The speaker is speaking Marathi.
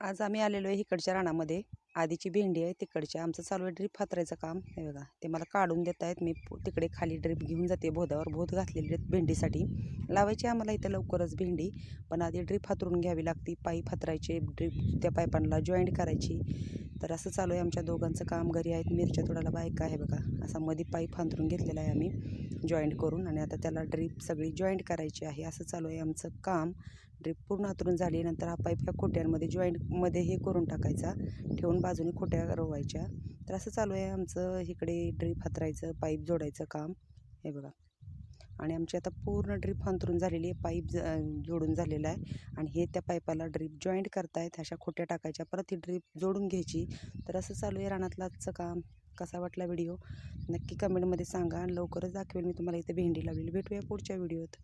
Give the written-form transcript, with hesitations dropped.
आज आम्ही आलेलो आहे इकडच्या रानामध्ये. आधीची भेंडी आहे तिकडच्या. आमचं चालू आहे ड्रीप हातरायचं काम. हे बघा ते मला काढून देत आहेत. मी तिकडे खाली ड्रीप घेऊन जाते बोधावर. बोध घातलेली आहेत भेंडीसाठी. लावायची आम्हाला इथं लवकरच भेंडी, पण आधी ड्रीप हातरून घ्यावी लागते. पाईप हातरायचे, ड्रीप त्या पाईपांना जॉईंट करायची. तर असं चालू आहे आमच्या दोघांचं काम. घरी आहेत मिरच्या तोडायला बायका आहे बघा. असा मध्ये पाईप हातरून घेतलेला आहे आम्ही जॉईंट करून, आणि आता त्याला ड्रीप सगळी जॉईंट करायची आहे. असं चालू आहे आमचं काम. ड्रीप पूर्ण हातरून झाली नंतर हा पाईप ह्या खोट्यांमध्ये जॉईंटमध्ये हे करून टाकायचा, ठेवून बाजूने खोट्या रोवायच्या. तर असं चालू आहे आमचं इकडे ड्रीप हातरायचं, पाईप जोडायचं काम. हे बघा, आणि आमची आता पूर्ण ड्रीप हातरून झालेली आहे. पाईप जोडून झालेला आहे, आणि हे त्या पाईपाला ड्रीप जॉईंट करतायत. अशा खोट्या टाकायच्या, परत ही ड्रीप जोडून घ्यायची. तर असं चालू आहे रानातलं आजचं काम. कसा वाटला व्हिडिओ नक्की कमेंटमध्ये सांगा, आणि लवकरच दाखवेल मी तुम्हाला इथे भेंडी लावलेली. भेटूया पुढच्या व्हिडिओत.